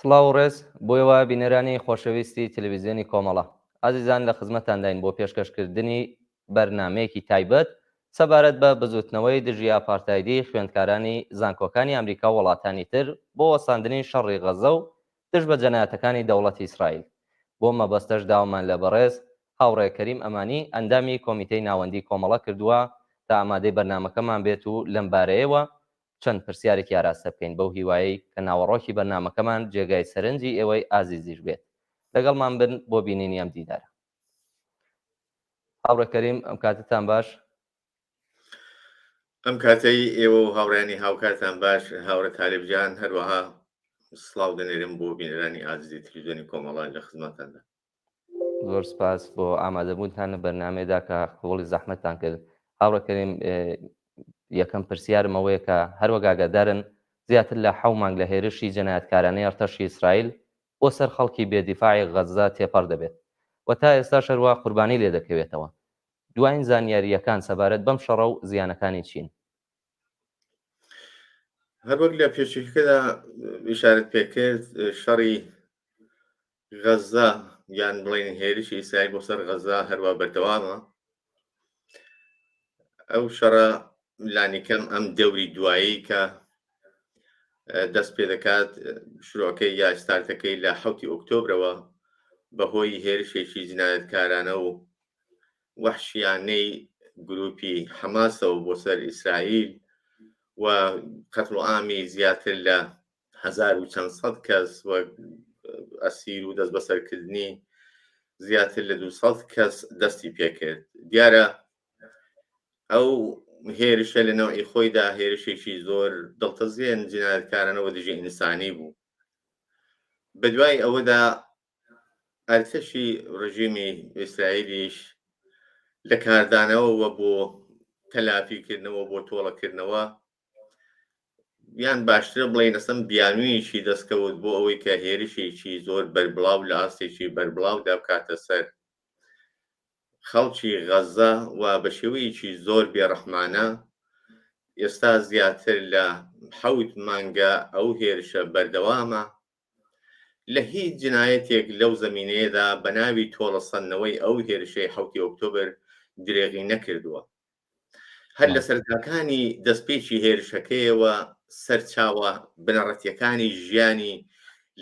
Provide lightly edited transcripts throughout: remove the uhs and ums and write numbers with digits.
سڵاو و ڕێز بۆیەوە بینەرانی خۆشەویستی تەلەڤیزیۆنی کۆمەڵە ئازیزان لە خزمەتانداین بۆ پێشکەشکردنی بەرنامەیەکی تایبەت سەبارەت بە بزوتنەوەی دژی ئاپارتایدی خوێندکارانی زانکۆکانی ئەمریکا و وڵاتانی تر بۆ وەساندنی شەڕی غەزە و دژ بە جەنایەتەکانی دەوڵەتی ئیسرائیل بۆ مەبەستەش داوامان لە بەڕێز هاوڕێ کەریم ئەمانی ئەندامی کۆمیتەی ناوەندی کۆمەڵە کردووە تا ئامادەی بەرنامەکەمان بێت و لەم بارەیەوە چەند پرسیارێکی ئاراستە بکەین بەو هیوایی کە ناوەڕۆکی بەرنامەکەمان جێگای سەرنجی ئێوەی ئازیزیش بێت لەگەڵمان بن بۆ بینینی ئەم دیدارە. هاوڕێ کەریم ئەم کاتتان باش؟ ئەم کاتەی ئێوە و هاوڕێنی هاوکاتان باش. هاوڕە تاالبجان هەروەها سڵاو دەنێرم بۆ بینەرانی ئازیزی تەلەڤیزیۆنی کۆمەڵان لە خزمەتاندا. زۆر سپاس بۆ ئامادەبوونتان لە بەرنامەیەدا کە خۆڵی زەحمەتتان کرد. هاوڕێ کەریم یەکەم پرسیارم ئەوەیە کە هەروەگاگەدارن زیاتر لە 7 مانگ لە هێرشی جەنایەتکارانەی ئەرتەشی ئیسرائیل بۆ سەر خەڵکی بێدیفاعی غەزە تێپەڕ دەبێت و تا ئێستا شەروە قوربانی لێ دەکەوێتەوە. دوایین زانیاریەکان سەبارەت بەم شەڕە و زیانەکانی چین؟ هەروەک لە پێشکەدا ئیشارەت پێکرد، شەڕی غەزە یان بڵێن هێرشی ئیسرائیل بۆ سەر غەزە هەروە بەردەوامە. ئەو شەڕە لانیکەم ئەم دەوری دوایی کە دەست پێ دەکات شروعەکەی یا ستارتەکەی لە 7 ئۆکتۆبرەوە بەهۆی هێرشێکی جنایەتکارانە و وەحشیانەی گروپی حەماسەوە بۆ سەر ئیسرائیل و قەتڵعامی زیاتر لە 1500 کەس و ئەسیر و دەست بەسەرکردنی زیاتر لە 200 کەس دەستی پێکرد. دیارە ئەو هێرشە لە نەوعی خۆیدا هێرشێکی زۆر دڵتەزێن جنایەتکارانەوە دژی ئینسانی بوو. بەدوای ئەوەدا ئەرتەشی ڕژیمی ئیسرائیلیش لە کاردانەوە بۆ تەلافیکردنەوە بۆ تۆڵەکردنەوە یان باشترە بڵێن ئەسەم بیانوویشی دەستکەوت بۆ ئەوەی کە هێرشێکی زۆر بەربڵاو لە ئاستێکی بەربڵاودا بکاتە سەر خەڵکی غەزە و بە شێوەیەکی زۆر بێڕەحمانە. ئێستا زیاتر لە 7 مانگە ئەو هێرشە بەردەوامە. لە هیچ جنایەتێک لەو زەمینەیەدا بە ناوی تۆڵەسەندنەوەی ئەو هێرشەی 7 ئۆکتۆبر درێغی نەکردووە. هەر لە سەرەتاکانی دەستپێکی هێرشەکەیەوە سەرچاوە بنەڕەتیەکانی ژیانی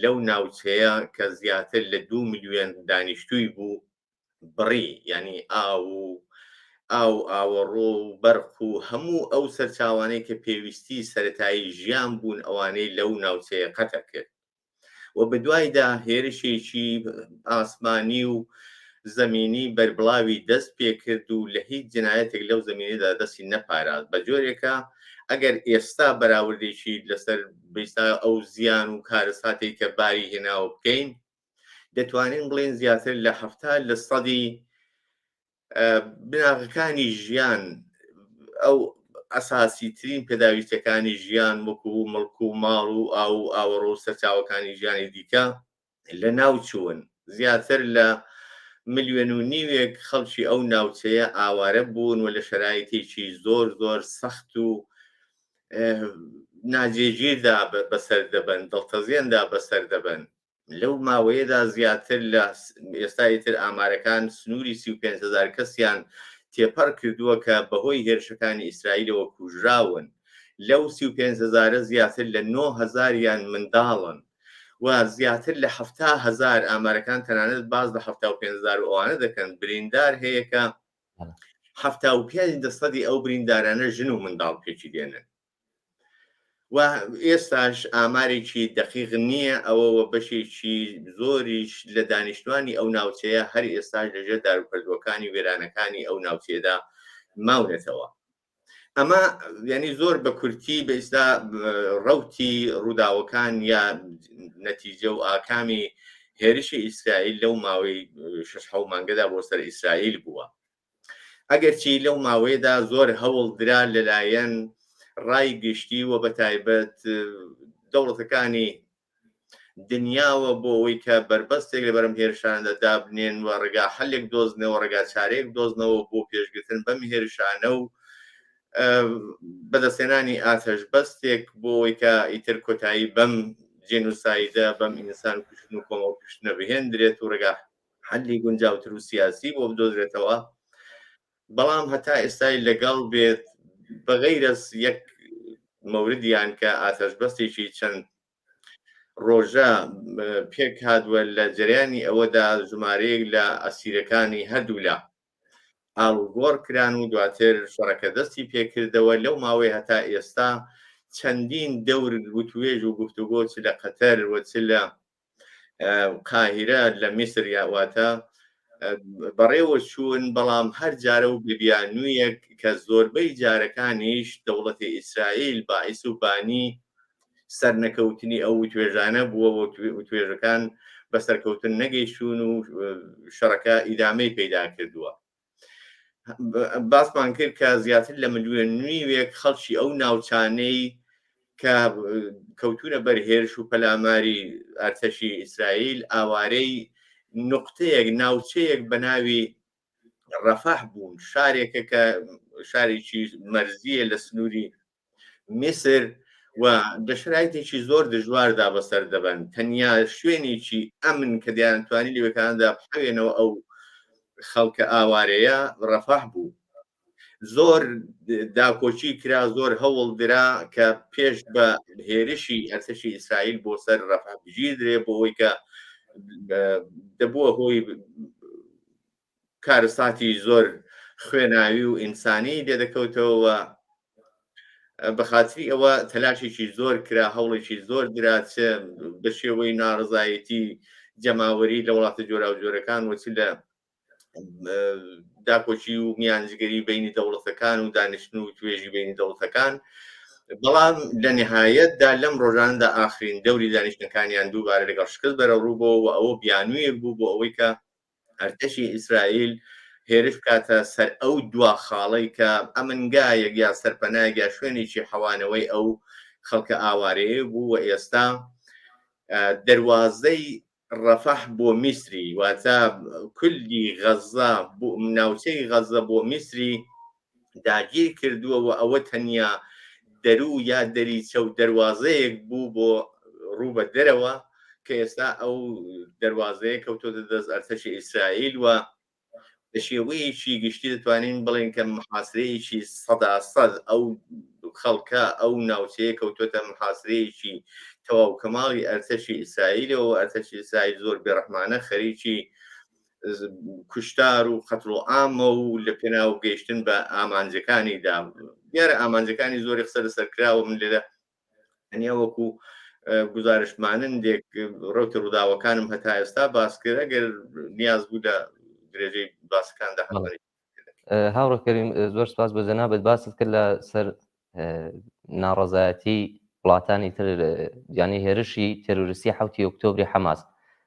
لەو ناوچەیە کە زیاتر لە 2 ملیۆن دانیشتووی بوو بڕی، ینی ئاوەڕۆ و بەرق و هەموو ئەو سەرچاوانەی کە پێویستی سەرەتایی ژیان بوون ئەوانەی لەو ناوچەیە قەتە کرد و بەدوایدا هێرشێکی ئاسمانی و زەمینی بەربڵاوی دەست پێکرد و لە هیچ جنایەتێک لەو زەمینەدا دەستی نەپاراست. بە جۆرێکە ئەگەر ئێستا بەراوردێکی لەسەر بیستا ئەو زیان و کارەساتێک کە باری هێناوە بکەین، دەتوانین بڵێن زیاتر لە 70% بناغەکانی ژیان، ئەو ئەساسی ترین پێداویستەکانی ژیان وەکو مڵک و ماڵ و ئاوەڕۆ و سەرچاوەکانی ژیانی دیکە لە ناوچوون. زیاتر لە 1.5 ملیۆن خەڵکی ئەو ناوچەیە ئاوارە بوون و لە شەرایطێکی زۆر زۆر سەخت و ناجێگیردا بەسەر دەبن، دڵتەزێندا بەسەر دەبن. لەو ماوەیەدا زیاتر لە ئێستایتر ئامارەکان سنووری 35,000 کەسیان تێپەڕ کردووە کە بەهۆی هێرشەکانی ئیسرائیلەوە کوژراون. لەو 35,000 زیاتر لە 9,000یان منداڵن و زیاتر لە 70,000 ئامارەکان تەنانەت باز لە 75,000 ئەوانە دەکەن بریندار هەیە کە 75% ئەو بریندارانە ژن و منداڵ پێچی دێنن. و ئێستاش ئامارێکی دەقیق نییە ئەوەوە بەشێکی زۆریش لە دانیشتوانی ئەو ناوچەیە هەر ئێستاش لەژێر داروپەردوەکانی وێرانەکانی ئەو ناوچێدا ماونێتەوە. ئەمە یعنی زۆر بە کورتی بە ئێستا ڕەوتی ڕووداوەکان یا نەتیجە و ئاکامی هێرشی ئیسرائیل لەو ماوەی 6 مانگەدا بۆ سەر ئیسرائیل بووە. ئەگەرچی لەو ماوەیەدا زۆر هەوڵ درا لەلایەن ڕای گشتی و بە تایبەت دەوڵەتەکانی دنیاوە بۆ ئەوەی کە بربەستێک لە بەرەم هێرشاندا دابنێن و ڕێگا حەلێک دۆزنەوە، ڕێگا چارەیەک دۆزنەوە بۆ پێشگرتن بەم هێرشانە و بەدەستێنانی ئاتەش بەستێک بۆ ئەوەی کە ئیتر کۆتایی بەم جێنوسایدە بەم ئینسان کوشتن و کۆمەڵ کوشتنە بهێندرێت و ڕێگا حەلی گونجاوتر و سیاسی بۆ بدۆزرێتەوە. بەڵام هەتا ئێستای لەگەڵ بێت بەغەیرەس یەک مەوردیان کە ئاتەشبەستێکی چەند ڕۆژە پێک هاتووە لە جریانی ئەوەدا ژمارەیەک لە ئەسیرەکانی هەردوو لە ئاڵوگۆڕ کران و دواتر شەڕەکە دەستی پێکردەوە. لەو ماوەی هەتا ئێستا چەندین دەور وتوێژ و گفتوگۆ چ لە قەتەر و چ لە قاهیرە لە میسر یاواتە بەڕێوە چوون، بەڵام هەر جارە و ببیانوویەک کە زۆربەی جارەکانیش دەوڵەتی ئیسرائیل باعیس و بانی سەرنەکەوتنی ئەو توێژانە بووە و توێژەکان بە سەرکەوتن نەگەیشتون و شەڕەکە ئیدامەی پەیدا کردووە. باسمان کرد کە زیاتر لە ملیۆن نیوێک خەڵکی ئەو ناوچانەی کە کەوتونە بەرهێرش و پەلاماری ئەرتەشی ئیسرائیل ئاوارەی نقطەیەک ناوچەیەک بە ناوی ڕەفەح بوون، شارێکە کە شارێکی مەرزیە لە سنووری میسر و لە شرایطێکی زۆر دژواردا بەسەر دەبن. تەنیا شوێنێکی ئەمن کە دەیانتوانی لەوێکاندا بحەوێنەوە ئەو خەڵکە ئاوارەیە ڕەفەح بوو. زۆر داکۆچی کرا، زۆر هەوڵ درا کە پێش بە هێرشی ئەرتەشی ئیسرائیل بۆ سەر ڕەفەح بگیردرێ بۆ ئەوەی کە دەبووە هۆی کارەساتی زۆر خوێناوی و ئینسانی لێدەکەوتەوە. بەخاتری ئەوە تەلاشێکی زۆر کرا، هەوڵێکی زۆر درات بە شێوەی ناڕزایەتی جەماوەری لە وڵاتە جۆرا و جۆرەکان وەچ لە داکۆچی و میانجگەری بینی دەوڵەتەکان و دانیشتن و توێژی بینی دەوڵەتەکان. بەڵام لە نهایەتدا لەم ڕۆژاندا ئاخرین دەوری دانیشتەکانیان دووبارە لەگەڵ شکست بەرەڕووبەوە و ئەوە بیانوویەک بوو بۆ ئەوەی کە ئەرتەشی ئیسرائیل هێرش بکاتە سەر ئەو دوا خاڵەی کە ئەمنگایەک یا سەرپەنایەک یا شوێنێکی حەوانەوەی ئەو خەڵکە ئاوارەیە بوو و ئێستا دەواازەی ڕەفەح بۆ میسری واتە کولی غەزە ناوچەی غەزە بۆ میسری داگیر کردووە و ئەوە تەنیا دەرو یا دەریچە و دەواازەیەک بوو بۆ ڕوو بە دەرەوە کە ئێستا ئەو دەواازەیە کەوتۆتە دەست ئەرتەشی ئیسرائیل و بە شێوەیەکی گشتی دەتوانین بڵێن کە محاسرەیەکی 100% ئەو خەڵکە ئەو ناوچەیە کەوتۆتە محاسرەیەکی تەواو کەماڵی ئەرتەشی ئیسرائیلەوە. ئەرتەشی ئیسرائیل زۆر بێڕەحمانە خەریکی کوشتار و قەتڵ و عامە و لە پێناو گەیشتن بە ئامانجەکانیدا. دیارە ئامانجەکانی زۆری قسە لەسەر کراوە، من لێرە تەنیا وەکو گزارشمانندێک ڕوتە ڕووداوەکانم هەتا ئێستا باس کرد، ئەگەر نیاز بوو لە درێژەی باسەکاندا هاوڕێکەریم زۆر سپاس بۆ جەنابەت باست کرد لە سەر ناڕەزایەتی وڵاتانی تر یانی هێرشی تێرۆریستی 7 ئۆکتۆبری حەماس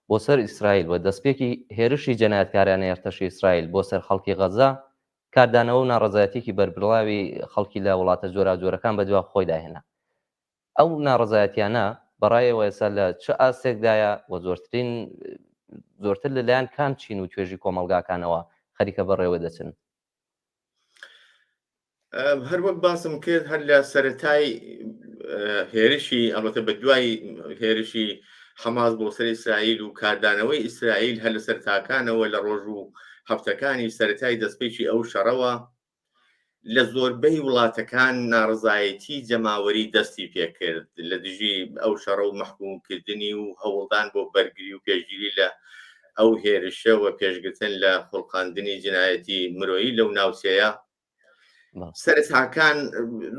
بۆ سەر ئیسرائیل و دەستپێکی هێرشی جەنایەتکارانەی ئەرتەشی ئیسرائیل بۆ سەر خەڵکی غەزا کاردانەوە و ناڕەزایەتێکی بەربڵاوی خەڵکی لە وڵاتە جۆرا جۆرەکان بەدوا خۆی داهێنا. ئەو ناڕەزایەتیانە بەڕایەوە ئێستا لە چه ئاستێکدایە و زۆرتر لەلایەن کام چین و توێژی کۆمەڵگاکانەوە خەریکە بەڕێوە دەچن؟ هەر وەک باسم کرد هەر لە سەرەتای هێرشی ئەڵبەتە بە دوای هێرشی حەماس بۆ سەر ئیسرائیل و کاردانەوەی ئیسرائیل هەر لە سەرتاکانەوە لە ڕۆژ و هەفتەکانی سەرەتای دەستپێکی ئەو شەڕەوە لە زۆربەی وڵاتەکان ناڕزایەتی جەماوەری دەستی پێکرد لە دژی ئەو شەڕە و مەحکومکردنی و هەوڵدان بۆ بەرگری و پێشگیری لە ئەو هێرشەوە پێشگرتن لە خۆڵقاندنی جنایەتی مرۆیی لەو ناوچەیە. سەرتاکان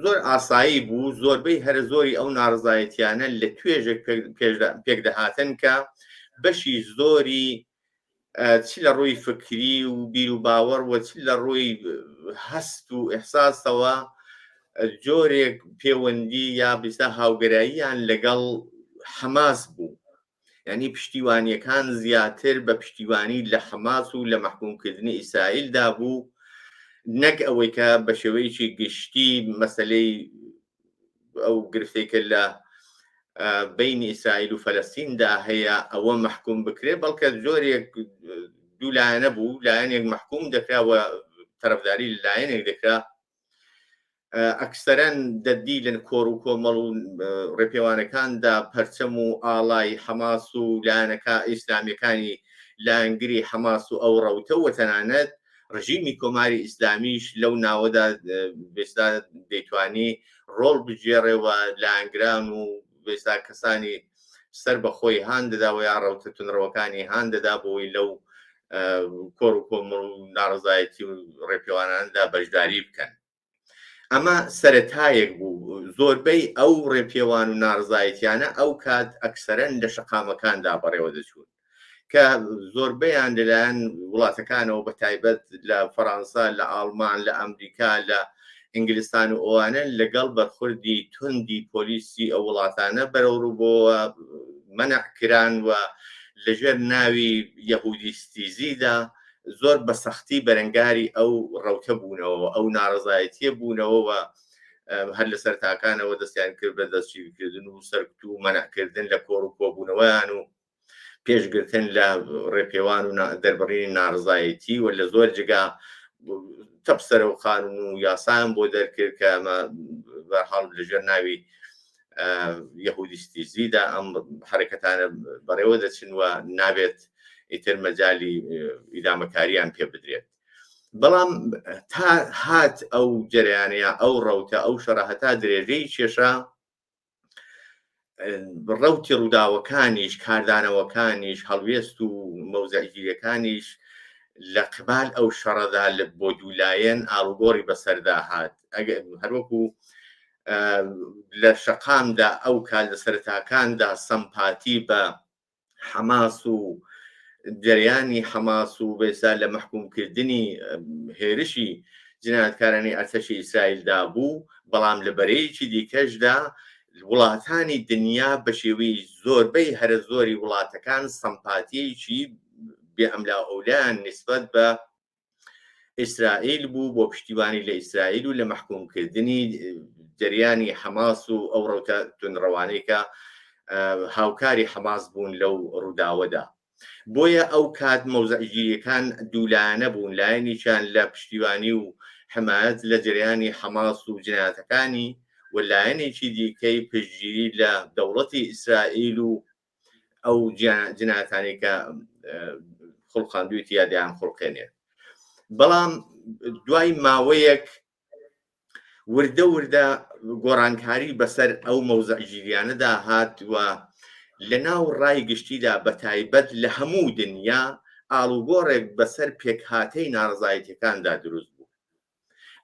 زۆر ئاسایی بوو، زۆربەی هەر زۆری ئەو ناڕزایەتیانە لە توێژێک پێکدەهاتن کە بەشی زۆری چ لە ڕووی فکری و بیر و باوەڕ و چ لە ڕووی هەست و ئێحساسەوە جۆرێک پەیوەندی یا بیستە هاوگەراییان لەگەڵ حەماس بوو. یعنی پشتیوانیەکان زیاتر بە پشتیوانی لە حەماس و لە مەحکومکردنی ئیسرائیلدا بوو، نەک ئەوەی کە بە شێوەیەکی گشتی مەسەلەی ئەو گرفتێکە لە بینی ئیسرائیل و فەلەستیندا هەیە ئەوە مەحکوم بکرێت، بەڵکە جۆرێک دوولایەنە بوو، لایەنێک مەحکوم دەکراوە تەرەفداری لایەنێک دەکرا ئەکسەرەن دەردی لە کۆڕ و کۆمەڵ و ڕێپێوانەکاندا پەرچەم و ئاڵای حەماس و لایەنەکە ئیسلامیەکانی لایەنگری حەماس و ئەو ڕەوتە و تەنانەت ڕژیمی کۆماری ئیسلامیش لەو ناوەدا بێستا دەیتوانی ڕۆڵ بژێڕێەوە لایەنگران و بێستا کەسانی سەر بەخۆی هاان دەدا و یا ڕەوتە تونڕەوەکانی هاان دەدا بۆی لەو کۆڕ و کۆمەڵ و ناڕزایەتی و ڕێپێواناندا بەشداری بکەن. ئەمە سەرەتایەک بوو. زۆربەی ئەو ڕێپێوان و ناڕزایەتیانە ئەو کات ئەکسەرەن لە شەقامەکاندا بەڕێوە دەچوون کە زۆربەیان لەلایەن وڵاتەکانەوە بە تایبەت لە فەڕەنسا، لە ئاڵمان، لە ئەمریکا، لە ئینگلیستان و ئەوانە لەگەڵ بەرخوردی توندی پۆلیسی ئەو وڵاتانە بەرەوڕوو بۆ مەنعکران و لەژێر ناوی یەهودیستیزیدا زۆر بە سەختی بەرەنگاری ئەو ڕەوتە بوونەوە، ئەو ناڕزایەتیە بوونەوە هەر لە سەرتاکانەوە دەستیان کرد بە دەستگیرکردن و سەرکوت و مەنعکردن لە کۆڕ و کۆبوونەوەیان و پێشگرتن لە ڕێپێوان و دەربڕینی ناڕزایەتی و لە زۆر جگا تەپسەرە و قانون و یاسان بۆ دەرکرد کە ئەمە بەرحاڵ لەژێر ناوی یەهودیستیزیدا ئەم حرەکەتانە بەڕێوە دەچن و نابێت ئیتر مەجالی ئیدامەکاریان پێ بدرێت. بەڵام تا هات ئەو جەریانەیە ئەو ڕەوتە ئەو شەڕە هەتا درێژەی کێشە ڕەوتی ڕووداوەکانیش کاردانەوەکانیش هەڵوێست و مەوزەعگیریەکانیش لە قبال ئەو شەڕەدا بۆ دوولایەن ئاڵوگۆڕی بەسەردا هات. هەروەکو لە شەقامدا ئەو کال لە سەرەتاکاندا سەمپاتی بە حەماس و جەریانی حەماس و بێستا لە مەحکومکردنی هێرشی جنایەتکارانی ئەرتەشی ئیسرائیلدا بوو، بەڵام لە بەرەیەکی دیکەشدا وڵاتانی دنیا بە شێوەی زۆربەی هەرە زۆری وڵاتەکان سەمپاتیەکی بێ ئەملا ئەولایان نسبەت بە ئیسرائیل بوو بۆ پشتیوانی لە ئیسرائیل و لە مەحکومکردنی جەریانی حەماس و ئەو ڕەوتە تونڕەوانەی کە هاوکاری حەماس بوون لەو ڕووداوەدا. بۆیە ئەو کات مەوزەعگیریەکان دوولایەنە بوون، لایەنیشان لە پشتیوانی و حمایەت لە جەریانی حەماس و جنایەتەکانی و لایەنێکی دیکەی پشتگیری لە دەوڵەتی ئیسرائیل و ئەو جنایەتانی کە خوڵقاندوویەتی یادیان خوڵقێنێت. بەڵام دوای ماوەیەک وردە وردە گۆڕانکاری بەسەر ئەو مەوزەعگیریانەدا هات و لە ناو ڕای گشتیدا بە تایبەت لە هەموو دنیا ئاڵوگۆڕێک بەسەر پێکهاتەی ناڕزایەتیەکاندا دروست بوو.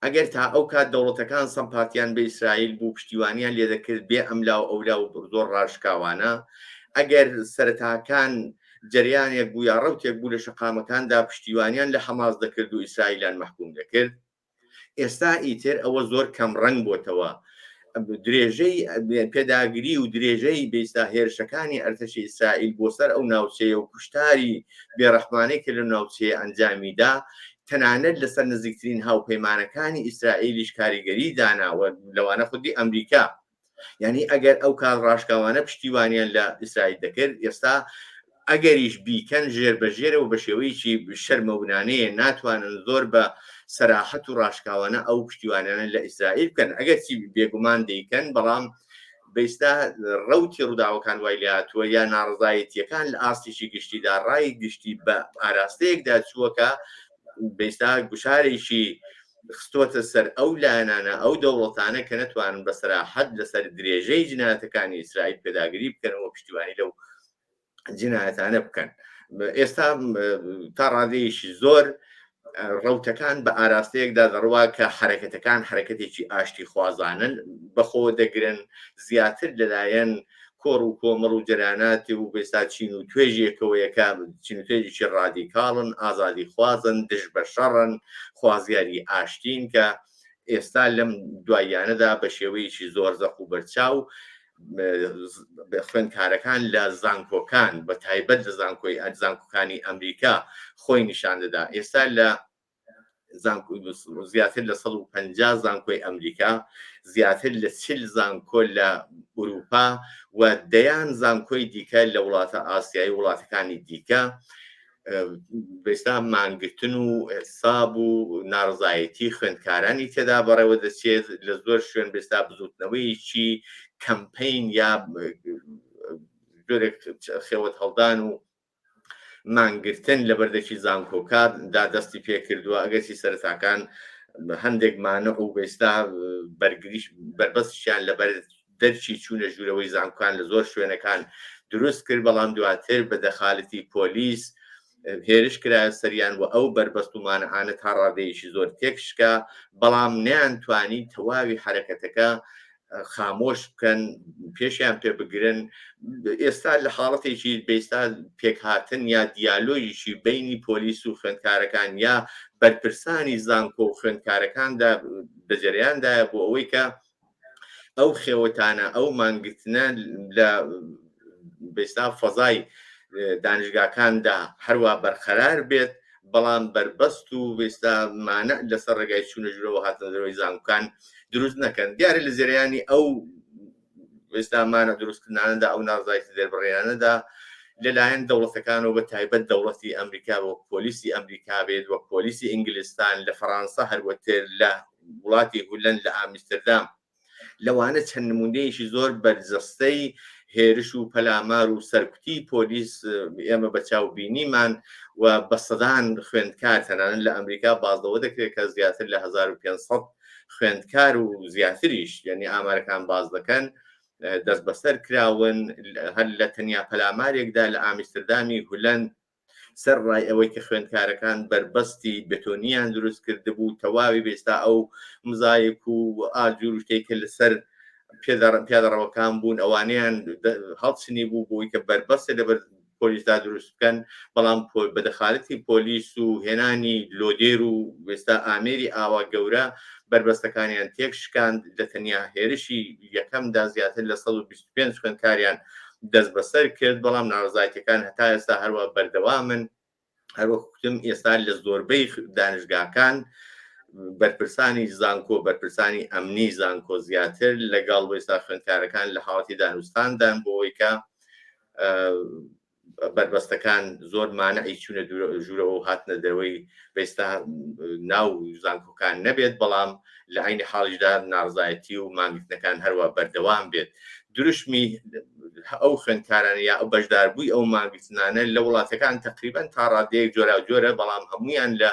ئەگەر تا ئەو کات دەوڵەتەکان سەمپاتیان بە ئیسرائیل بوو، پشتیوانیان لێ دەکرد بێ ئەملا و ئەولا و زۆر ڕاشکاوانە، ئەگەر سەرەتاکان جەریانێک بوو یا ڕەوتێک بوو لە شەقامەکاندا پشتیوانیان لە حەماس دەکرد و ئیسرائیلیان مەحکوم دەکرد. ئێستا ئیتر ئەوە زۆر کەم ڕەنگ بۆتەوە. درێژەی پێداگیری و درێژەی بێستا هێرشەکانی ئەرتەشی ئیسرائیل بۆ سەر ئەو ناوچەیە و کوشتاری بێڕەحمانەی کە لە ناوچەیە ئەنجامیدا تەنانەت لەسەر نزیکترین هاوپەیمانەکانی ئیسرائیلیش کاریگەری داناوە، لەوانە خودی ئەمریکا. یعنی ئەگەر ئەو کار ڕاشکاوانە پشتیوانیان لە ئیسرائیل دەکرد، ئێستا ئەگەریش بیکەن ژێر بەژێرە و بە شێوەیەکی شەرمەونانەیە ناتوانن زۆر بە سەراحەت و ڕاشکاوانە ئەو پشتیوانیانە لە ئیسرائیل بکەن. ئەگەر چی بێگومان دەیکەن، بەڵام بەئێستا ڕەوتی ڕووداوەکان وای لاتووە یا ناڕزایەتیەکان لە ئاستێکی گشتیدا ڕای گشتی بە ئاراستەیەکدا چووەکە بەئێستا گوشارێکی خستۆتە سەر ئەو لایەنانە ئەو دەوڵەتانە کە نەتوانن بە سەراحەت لەسەر درێژەی جنایەتەکانی ئیسرائیل پێداگیری بکەنەوە پشتیوانی لەو جنایەتانە بکەن. ئێستا تا ڕادەیەکی زۆر ڕەوتەکان بە ئاراستەیەکدا دەڕوا کە حرەکەتەکان حرەکەتێکی ئاشتی خوازانن، بەخۆ دەگرن زیاتر لەلایەن کۆڕ و کۆمەڵ و جەراناتی و بێستا چین و توێژێکەوەیەکە چین و توێژێکی ڕادیکاڵن، ئازادی خوازن، دژ بە شەڕن، خوازیاری ئاشتین کە ئێستا لەم دواییانەدا بە شێوەیەکی زۆر زەق و بەرچاو خوێندکارەکان لە زانکۆکان بە تایبەت لە زانکۆکانی ئەمریکا خۆی نیشان دەدا. ئێستا لە زیاتر لە 150 زانکۆی ئەمریکا، زیاتر لە 40 زانکۆ لە ئوروپا و دەیان زانکۆی دیکە لە وڵاتە ئاسیایی وڵاتەکانی دیکە بێستا مانگرتن و حساب و ناڕزایەتی خوێندکارانی تێدا بەڕێوە دەچێت لە زۆر شوێن بێستا بزوتنەوەیکی کەمپین یا جۆرێک خێوەت هەڵدان و مانگرتن لە بەردەکی زانکۆکاردا دەستی پێ کردووە ئەگەسی سەرتاکان هەندێک مانە و بێستا بربەستیان لەبەر دەرچی چوونە ژوورەوەی زانکۆکان لە زۆر شوێنەکان دروست کرد بەڵام دواتر بە دەخالەتی پۆلیس هێرش کرایە سەریان و ئەو بربەست و مانەعانە تا ڕادەیەکی زۆر تێکشکە بەڵام نەیانتوانی تەواوی حرەکەتەکە خامۆش بکەن پێشیان پێ بگرن ئێستا لە حاڵەتێکی بێستا پێکهاتن یا دیالۆژیشی بینی پۆلیس و خوێندکارەکان یا بەرپرسانی زانکۆ و خوێندکارەکاندا بەجەریاندایە بۆ ئەوەی کە ئەو خێوەتانە ئەو مانگرتنە لە بێستا فەزای دانیشگاکاندا هەروە بەرقەرار بێت بەڵام بربەست و بێستا مانە لەسەر ڕێگای چوونە ژوورەوە هاتنەوەی زانکۆکان دروست نەکەن دیارە لە زێرەیانی ئەو بێستامانە دروستکردانەدا ئەو ناڕزایەتی دەربڕێنانەدا لەلایەن دەوڵەتەکانەوە بە تایبەت دەوڵەتی ئەمریکا وەک پۆلیسی ئەمریکا بێت وەک پۆلیسی ئینگلیستان لە فەڕەنسا هەروەتر لە وڵاتی هولەند لە ئامستردام لەوانە چەند نمونەیەکی زۆر بەرجەستەی هێرش و پەلامار و سەرکوتی پۆلیس ئێمە بە چاوبینیمان و بە سەدان خوێندکار تەنانەت لە ئەمریکا بازەوە دەکرێت کە زیاتر لە 1500 خوێندکار و زیاتریش یعنی ئامارەکان باز دەکەن دەست بەسەر کراون هەر لە تەنیا پەلامارێکدا لە ئامستردامی هولەند سەر ڕای ئەوەی کە خوێندکارەکان بربەستی بتۆنیان دروست کرده بوو تەواوی بێستا ئەو مزایک و ئاجور و شتێکە لەسەر پیادەڕەوەکان بوون ئەوانیان هەڵچنی بوو بۆی کە بربەستە لەبەر پۆلیسدا دروست بکەن بەڵام بەدەخالەتی پۆلیس و هێنانی لۆدێر و بێستا ئامێری ئاوا گەورە بربەستەکانیان تێک شکاند لە تەنیا هێرشی یەکەمدا زیاتر لە 125 خوێندکاریان دەست بەسەر کرد بەڵام ناڕزایەتیەکان هەتا ئێستا هەروە بەردەوامن هەروەکوتم ئێستا لە زۆربەی دانیشگاکان بەرپرسانی زانکۆ بەرپرسانی ئەمنی زانکۆ زیاتر لەگەڵ وێستا خوێندکارەکان لە حاڵەتی دانوستاندان بۆ ئەوەی کە بربەستەکان زۆر مانعی چوونە ژوورەوە و هاتنە دەرەوەی بێستا ناو زانکۆکان نەبێت بەڵام لە عینی حاڵیشدا ناڕزایەتی و مانگرتنەکان هەروە بەردەوام بێت دروشمی ئەو خوێندکارانە یا ئەو بەشداربووی ئەو مانگرتنانە لە وڵاتەکان تقریبەن تا ڕادەیەک جۆرا جۆرە بەڵام هەمویان لە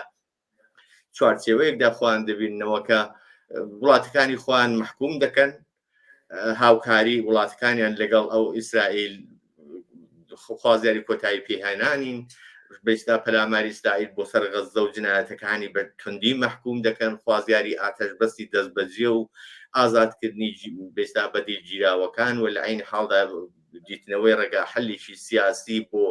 چوارچێوەیەکدا خوان دەبینەوە کە وڵاتەکانی خوان محکوم دەکەن هاوکاری وڵاتەکانیان لەگەڵ ئەو ئیسرائیل خوازیاری کۆتایی پێهێنانین بێستا پەلاماری ئیسرائیل بۆ سەر غەزە و جنایەتەکانی بە توندی محکوم دەکەن خوازیاری ئاتەشبەستی دەستبەجێ و ئازادکردنی بێستا بەدیلگیراوەکان و لە عینی حاڵدا دیتنەوەی ڕێگا حەلیشی سیاسی بۆ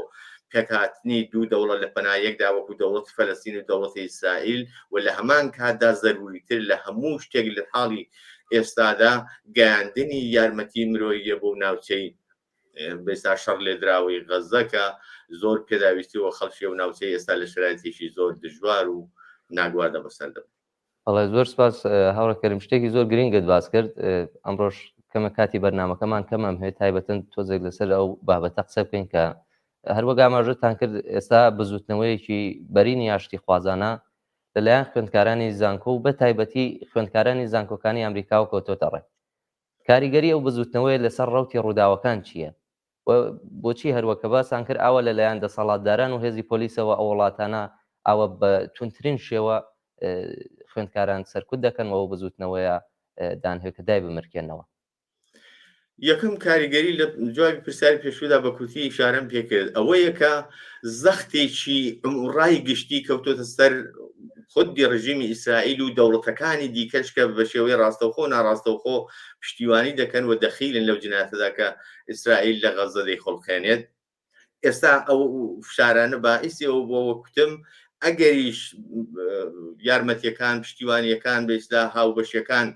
پێکهاتنی دوو دەوڵەت لە پەنایەکدا وەکو دەوڵەتی فەلەستین و دەوڵەتی ئیسرائیل و لە هەمان کاتدا زەروریتر لە هەموو شتێک لە حاڵی ئێستادا گەیاندنی یارمەتی مرۆییە بۆ ناوچەی بێستا شەڕ لێدراوەی غەزەکە زۆر پێداویستیەوە خەڵکی و ناوچەی ئێستا لە شرایەتێکی زۆر دژوار و ناگواردا بەسەردەبن. بەڵێ زۆر سپاس هاوڕێکەرم شتێکی زۆر گرنگت باس کرد ئەمڕۆژ کەمە کاتی بەرنامەکەمان کەمەم هەیە تایبەتەن تۆزێک لەسەر ئەو بابەتە قسە بکەین کە هەروەگا ئاماژەتان کرد ئێستا بزوتنەوەیەکی بەرینی یاشتی خوازانە لەلایەن خوێندکارانی زانکۆ و بە تایبەتی خوێندکارانی زانکۆکانی ئەمریکا و کەوتۆتە ڕێ کاریگەری ئەو بزوتنەوەی لەسەر ڕەوتی ڕووداوەکان چییە؟ بۆچی هەروەکە باسان کرد ئاوە لەلایەن دەسەڵاتداران و هێزی پۆلیسەوە ئەو وڵاتانە ئاوە بە تونترین شێوە خوێندکاران سەرکوت دەکەن و ئەو بزوتنەوەیە دانهێکە دای بمرکێنەوە. یەکەم کاریگەری لە جوابی پرسیاری پێشودا بە کورتی ئیشارەم پێکرد ئەوەیە کە زەختێکی ڕای گشتی کەوتۆتە سەر خودی ڕژیمی ئیسرائیل و دەوڵەتەکانی دیکەش کە بە شێوەی ڕاستەوخۆ ناڕاستەوخۆ پشتیوانی دەکەن و دەخیلن لەو جنایەتەدا کە ئیسرائیل لە غەزە دەیخۆڵکێنێت. ئێستا ئەو فشارانە باعیسیەوە بۆەوە کوتم ئەگەریش یارمەتیەکان پشتیوانیەکان بێستا هاوبەشیەکان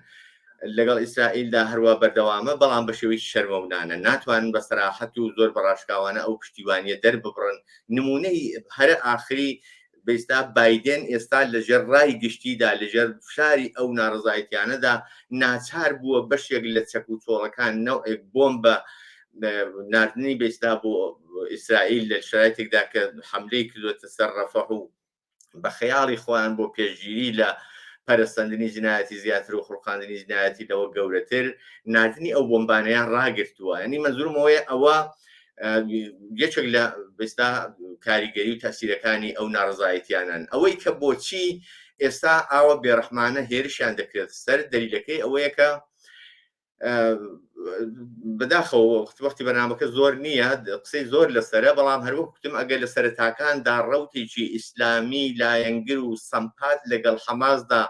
لەگەڵ ئیسرائیلدا هەروە بەردەوامە بەڵام بە شێوەی شەرمەونانە ناتوانن بە سەراحەت و زۆر بەڕاشکاوانە ئەو پشتیوانیە دەرببڕن. نمونەی هەرە ئاخری بێستا بایدێن ئێستا لەژێر ڕای گشتیدا لەژێر فشاری ئەو ناڕزایەتیانەدا ناچار بووە بەشێک لە چەک و چۆڵەکان نەوەک بۆمبە نردنی بێستا بۆ ئیسرائیل لە شرایطێکدا کە حملەی کردوێتە سەر ڕەفەح و بە خەیاڵی خۆیان بۆ پێشگیری لە پەرستاندنی جنایەتی زیاتر و خوڵقاندنی جنایەتی لەوە گەورەتر نردنی ئەو بۆمبانەیان ڕاگرتووە. ینی مەنزوورمەوەی ئەوە یەکێک لە بێستا کاریگەری و تەسیرەکانی ئەو ناڕزایەتیانن. ئەوەی کە بۆچی ئێستا ئاوە بێڕەحمانە هێرشیان دەکرێت سەر دەلیلەکەی ئەوەیە کە بەداخەوە وەختی بەنامەکە زۆر نییە، قسەی زۆر لەسەرە، بەڵام هەروە کوتم ئەگەر لە سەرەتاکاندا ڕەوتێکی ئیسلامی لایەنگر و سەمپات لەگەڵ حەماسدا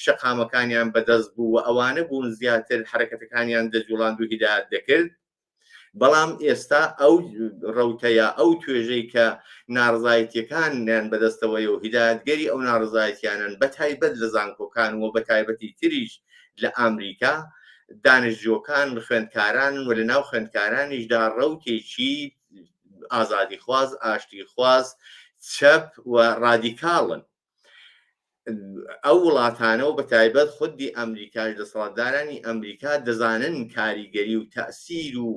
شەقامەکانیان بەدەست بوو و ئەوانە بوون زیاتر حرەکەتەکانیان دەجوڵاند و هیدایەت دەکرد. بەڵام ئێستا ئەو ڕەوتەیە ئەو توێژەی کە ناڕزایەتیەکانیان بەدەستەوەی و هیدایەتگەری ئەو ناڕزایەتیانن بە تایبەت لە زانکۆکان و بە تایبەتی تریش لە ئامریکا دانشجۆکان خوێندکاران و لە ناو خوێندکارانیشدا ڕەوتێکی ئازادی خواز، ئاشتی خواز، چەپ و ڕادیکاڵن. ئەو وڵاتانە و بە تایبەت خودی ئەمریکاش دەسەڵاتدارانی ئەمریکا دەزانن کاریگەری و تەسیر و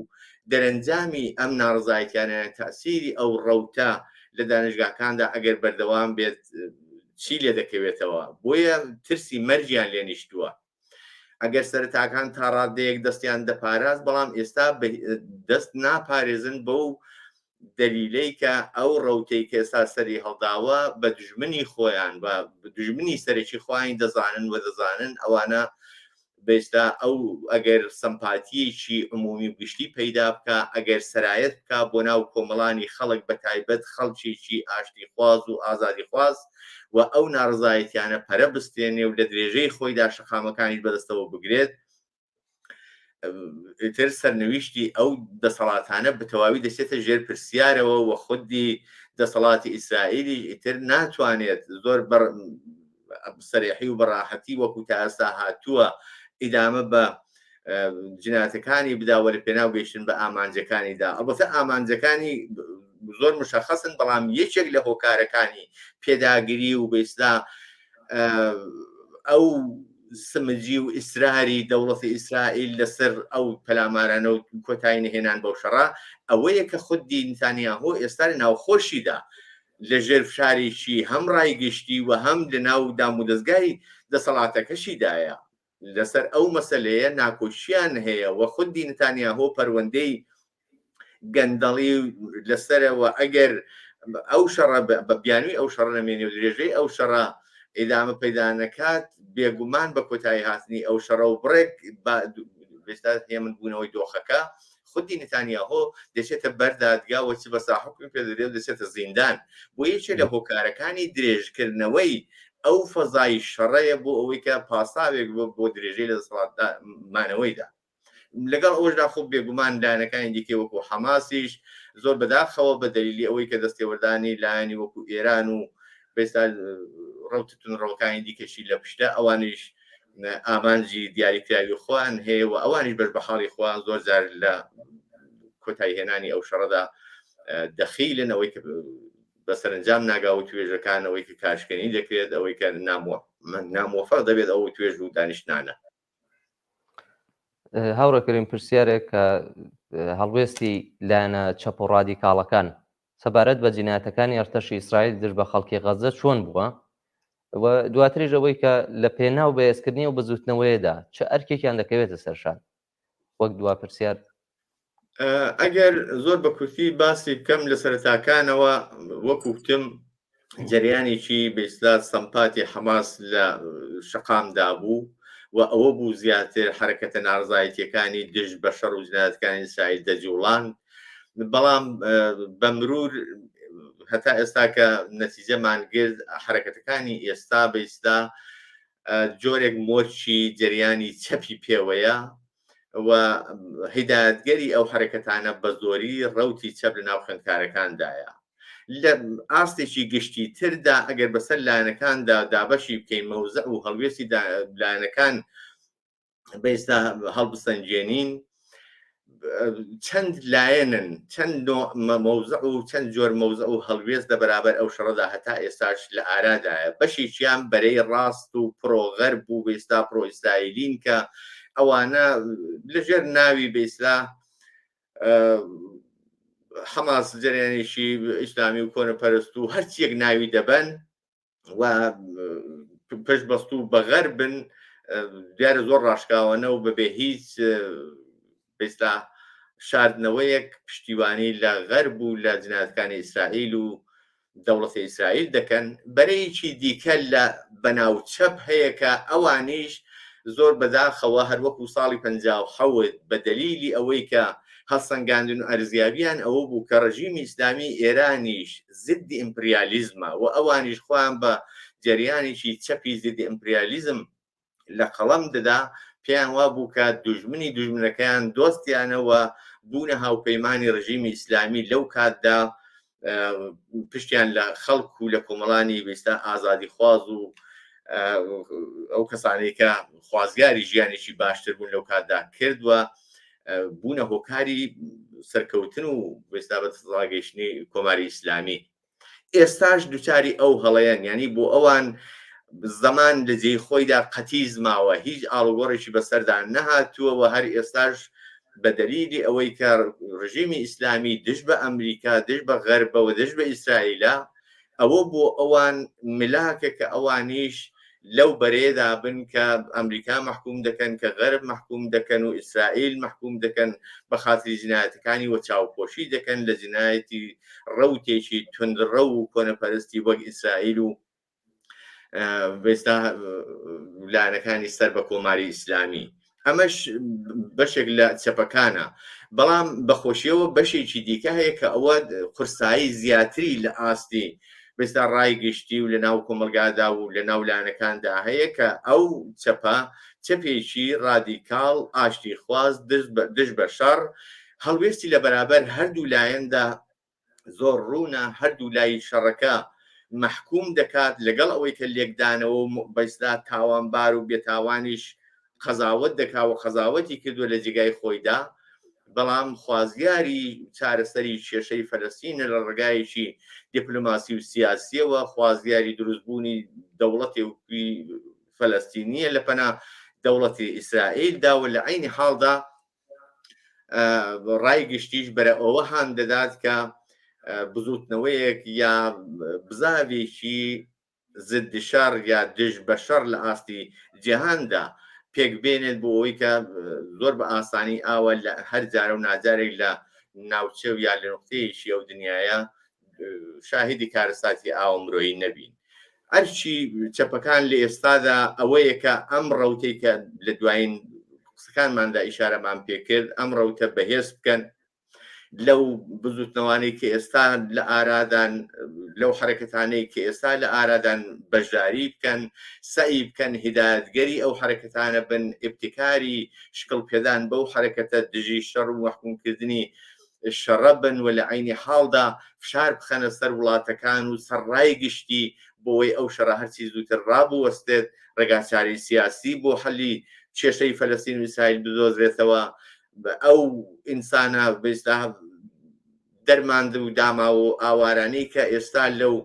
دەرەنجامی ئەم ناڕزایەتیانە تەسیری ئەو ڕەوتە لە دانشگاکاندا ئەگەر بەردەوام بێت چی لێ دەکەوێتەوە. بۆیە ترسی مەرجیان لێ نیشتووە. ئەگەر سەرەتاکان تا ڕادەیەک دەستیان دەپاراست، بەڵام ئێستا دەست ناپارێزن بەو دەلیلەی کە ئەو ڕەوتەی کە ئێستا سەری هەڵداوە بە دژمنی خۆیان بە دژمنی سەرەکی خۆیان دەزانن و دەزانن ئەوانە بێستا ئەو ئەگەر سەمپاتیەکی عمومی گشتی پەیدا بکە، ئەگەر سەرایەت بکە بۆ ناو کۆمەڵانی خەڵک بە تایبەت خەڵکێکی ئاشتی خواز و ئازادی خواز و ئەو ناڕزایەتیانە پەرە بستێنێ و لە درێژەی خۆیدا شەقامەکانی بەدەستەوە بگرێت، تر سەرنویشتی ئەو دەسەڵاتانە بەتەواوی دەچێتە ژێر پرسیارەوە و خودی دەسەڵاتی ئیسرائیلی ئیتر ناتوانێت زۆر سەریحی و بەڕاحەتی وەکو تا ئێستا هاتووە ئیدامە بە جنایەتەکانی بداوە لە پێناو گەیشتن بە ئامانجەکانیدا. ئەڵبەتە ئامانجەکانی زۆر مشخصن، بەڵام یەکێک لە هۆکارەکانی پێداگیری و بێستا ئەو سمجی و ئیسراری دەوڵەتی ئیسرائیل لەسەر ئەو پەلامارانە و کۆتایی نهێنان بەو شەڕا ئەوەیە کە خودی نیتانیاهۆ ئێستا لە ناوخۆشیدا لە ژێر فشارێکی هەم ڕایگەشتی و هەم لە ناو دام و دەستگای دەسەڵاتەکەشیدایە لەسەر ئەو مەسەلەیە ناکۆچیان هەیە و خودی نیتانیاهۆ پەروەندەی گەندەڵی لەسەرەوە ئەگەر ئەو شەڕە بە بیانووی ئەو شەڕە نەمێنێ و درێژەی ئەو شەڕە ئیدامە پەیدا نەکات، بێگومان بە کۆتایی هاتنی ئەو شەڕە و بڕێک بێستا هێمن بوونەوەی دۆخەکە خودی نیتانیاهۆ دەچێتە بەردادگاوە چ بەسا حکمی پێدەدرێت دەچێتە زیندان. بۆ یەکێ لە هۆکارەکانی درێژکردنەوەی ئەو فەزای شەڕەیە بۆ ئەوەی کە پاساوێک بۆ درێژەی لە دەسەڵاتمانەوەیدا. لەگەڵ ئەوەشدا خۆ بێگومان لایەنەکانی دیکەی وەکو حەماسیش زۆر بەداخەوە بە دەلیلی ئەوەی کە دەستێوەردانی لایەنی وەکو ئێران و بێستا ڕەوتتون ڕەوەکانی دیکەشی لە پشتە ئەوانیش ئامانجی دیاریکراوی خۆیان هەیە و ئەوانیش بەش بە حاڵی خۆیان زۆر جار لە کۆتایی هێنانی ئەو شەڕەدا دەخیلن، ئەوەی کە بە سەرنجام ناگاوە توێژەکانەوەی کە کاشکەنی دەکرێت، ئەوەی کە نامۆفەق دەبێت ئەو توێژ و دانیشتانە. هاوڕێکردین پرسیارێک کە هەڵوێستی لایەنە چەپ و ڕادیکاڵەکان سەبارەت بە جینایەتەکانی ئەرتەشی ئیسرائیل دژ بە خەڵکی غەزە چۆن بووە و دواتریش ئەوەی کە لە پێناو بەهێزکردنی و بزوتنەوەیەدا چه ئەرکێکیان دەکەوێتە سەرشان وەک دوا پرسیار. ئەگەر زۆر بە کورتی باسی بکەم لە سەرەتاکانەوە وەکوتم جریانێکی بێستا سەمپاتی حەماس لە شەقامدا بوو و ئەوە بوو زیاتر حرەکەتە ناڕزایەتیەکانی دژ بە شەڕ و جنایەتەکانی ئیسرائیل دەجوڵاند. بەڵام بە مرور هەتا ئێستا کە نەتیجەمان گرت حرەکەتەکانی ئێستا بەئیستا جۆرێک مۆچی جریانی چەپی پێوەیە و هیدایەتگەری ئەو حرەکەتانە بە زۆری ڕەوتی چەپ لە ناو خوێندکارەکاندایە. لە ئاستێکی گشتی تردا ئەگەر بەسەر لایەنەکاندا دابەشی بکەین مەوزە و هەڵوێستی لایەنەکان بەئیستا هەڵبسەنجێنین، چەند لایەنن، چەند مەوزە و چەند جۆر مەوزە و هەڵوێست لە بەرابەر ئەو شەڕەدا هەتا ئێستاش لە ئارادایە. بەشێکیان بەرەی ڕاست و پرۆغەرب و بێستا پرۆ ئیسرائیلین کە ئەوانە لەژێر ناوی بێستا حەماس جریانێکی ئیسلامی و کۆنەپەرست و هەرچیەک ناوی دەبەن و پشت بەست و بەغەر بن دیارە زۆر ڕاشکاوانە و بەبێ هیچ بێستا شاردنەوەیەک پشتیوانی لە غەرب و لە جنایەتەکانی ئیسرائیل و دەوڵەتی ئیسرائیل دەکەن. بەرەیەکی دیکە لە بەناوچەپ هەیە کە ئەوانیش زۆر بەداخەوە هەروەکو ساڵی 57 بە دەلیلی ئەوەی کە هەڵسەنگاندن و ئەرزیابیان ئەوە بوو کە ڕژیمی ئیسلامی ئێرانیش زدی ئیمپریالیزمە و ئەوانیش خۆیان بە جریانێکی چەپی زدی ئیمپریالیزم لە قەڵەم دەدا، پێیان وا بوو کە دوژمنی دوژمنەکەیان دۆستیانەوە بوونە هاوپەیمانی ڕژیمی ئیسلامی لەو کاتدا پشتیان لە خەڵک و لە کۆمەڵانی بێستا ئازادی خواز و ئەو کەسانەی کە خوازگاری ژیانێکی باشتر بوون لەو کاتدا کردووە بوونە هۆکاری سەرکەوتن و بێستا بە ڕاگەیشتنی کۆماری ئیسلامی. ئێستاش دووچاری ئەو هەڵەیەن، ینی بۆ ئەوان زەمان لە جێی خۆیدا قەتیز ماوە، هیچ ئاڵوگۆڕێکی بەسەردا نەهاتووە و هەر ئێستاش بە دەلیلی ئەوەی کە ڕژیمی ئیسلامی دژ بە ئەمریکا، دژ بە غەربەوە، دژ بە ئیسرائیلە، ئەوە بۆ ئەوان ملاکە کە ئەوانیش لەو بەرەیەدا بن کە ئەمریکا مەحکوم دەکەن، کە غەرب مەحکوم دەکەن و ئیسرائیل مەحکوم دەکەن بە خاتری جنایەتەکانی وە چاوپۆشی دەکەن لە جنایەتی ڕەوتێکی توندڕە و کۆنەپەرستی وەک ئیسرائیل و بێستا لایەنەکانی سەر بە کۆماری ئیسلامی. ئەمەش بەشێک لە چەپەکانە، بەڵام بەخۆشیەوە بەشێکی دیکە هەیە کە ئەوە قورسایی زیاتری لە ئاستی بێستا ڕایگەشتی و لە ناو کۆمەلگادا و لە ناو لایەنەکاندا هەیە کە ئەو چەپە چەپێکی ڕادیکاڵ ئاشتی خواز دژ بە شەڕ هەڵوێستی لە بەرابەر هەردوو لایەندا زۆر ڕوونە، هەردوو لای شەڕەکە محکوم دەکات لەگەڵ ئەوەی کە لێکدانەوە بەستا تاوانبار و بێتاوانیش قەزاوت دەکا و قەزاوەتی کردووە لە جێگای خۆیدا، بەڵام خوازیاری چارەسەری کێشەی فەلەستینە لە ڕێگایەکی دیپلۆماسی و سیاسیەوە، خوازیاری دروستبوونی دەوڵەتێکی فەلەستینیە لە پەنا دەوڵەتی ئیسرائیلدا و لە عینی حاڵدا ڕایگەشتیش بەرە ئەوە هان دەدات کە بزوتنەوەیەک یا بزاوێکی زد شەڕ یا دژ بە شەڕ لە ئاستی جیهاندا پێک بێنێت بۆ ئەوەی کە زۆر بە ئاسانی ئاوە لە هەر جارە و ناجارێک لە ناوچە و یا لە نقطەیەکی ئەو دنیاە شاهدی کارەساتی ئاوە مرۆیی نەبین. هەرچی چەپەکان لە ئێستادا ئەوەیە کە ئەم ڕەوتەی کە لە دوایین قسەکانماندا ئیشارەمان پێکرد، ئەم ڕەوتە بەهێز بکەن لەو بزوتنەوانەی کە ئێستا لە ئارادان، لەو حرەکەتانەی کە ئێستا لە ئارادان بەشداری بکەن، سعی بکەن هیدایەتگەری ئەو حرەکەتانە بن، ئیبتیکاری شکڵ پێدان بەو حرەکەتە دژی شەڕ و محکومکردنی شەڕە بن و لە عینی حاڵدا فشار بخەنە سەر وڵاتەکان و سەرڕای گشتی بۆەوەی ئەو شەڕە هەرچی زووتر ڕابوەستێت، ڕێگاچاری سیاسی بۆ حەلی کێشەی فەلەستین و ئیسرائیل بدۆزرێتەوە، ئەو ئینسانە بێستا دەرماند و داما و ئاوارانەی کە ئێستا لەو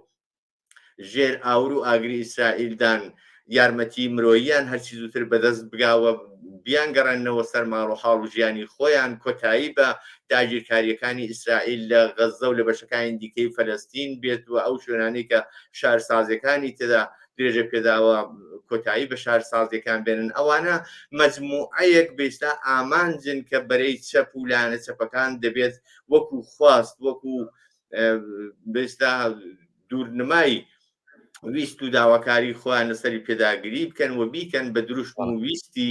ژێر ئاور و ئاگری ئیسرائیلدان یارمەتی مرۆییان هەرچی زووتر بەدەست بگاوە، بیان گەڕێنەوە سەر ماڵ و حاڵ و ژیانی خۆیان، کۆتایی بە داگیرکاریەکانی ئیسرائیل لە غەزە و لە بەشەکانی دیکەی فەلەستین بێت و ئەو شوێنانەی کە شارسازەکانی تێدا درێژە پێداوە کۆتایی بە شارسازیەکان بێنن. ئەوانە مەجموعەیەک بێستا ئامانجن کە بەرەی چەپ و لایەنە چەپەکان دەبێت وەکو خواست، وەکو بێستا دوورنمای ویست و داواکاری خۆیان لەسەری پێداگیری بکەن و بیکەن بە دروشت و ویستی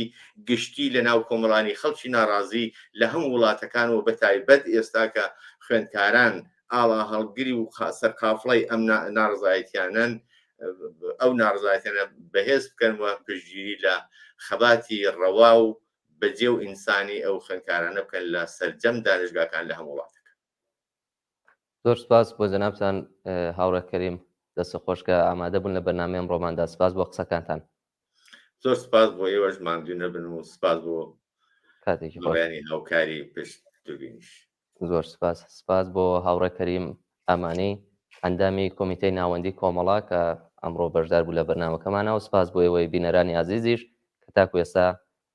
گشتی لە ناو کۆمەڵانی خەڵکی ناڕازی لە هەموو وڵاتەکانەوە بەتایبەت ئێستا کە خوێندکاران ئاڵا هەڵگری و سەرقافڵەی ئەم ناڕزایەتیانن، ئەو ناڕزایەتیانە بەهێز بکەن و پشتگیری لە خەباتی ڕەوا و بەجێ و ئینسانی ئەو خوێندکارانە بکەن لە سەرجەم دانیشگاکان لە هەموو وڵاتەکە. زۆر سپاس بۆ جەنابتان هاوڕێ کەریم، دەستە خۆش کە ئامادە بوون لە بەرنامەی ئەمڕۆماندا. سپاس بۆ قسەکانتان. زۆر سپاس بۆ ئێوەش ماندوو نەبن و سپاس بۆ کاتێکی بەیانی هاوکاری پشت دوبینیش. زۆر سپاس. سپاس بۆ هاوڕێ کەریم ئەمانی، ئەندامی کۆمیتەی ناوەندی کۆمەڵا کە ئەمڕۆ بەشدار بوو لە بەرنامەکەمانەوە. سپاس بۆ ئێوەی بینەرانی عەزیزیش کە تاکو ئێستا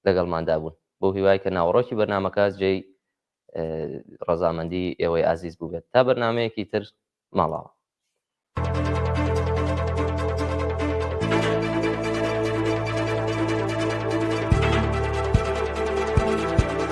لەگەڵماندا بوون. بۆ هیوای کە ناوەڕۆکی بەرنامەکە جێی ڕەزامەندی ئێوەی ئازیز بوو بێت تا بەرنمەیەکی تر ماڵاوە.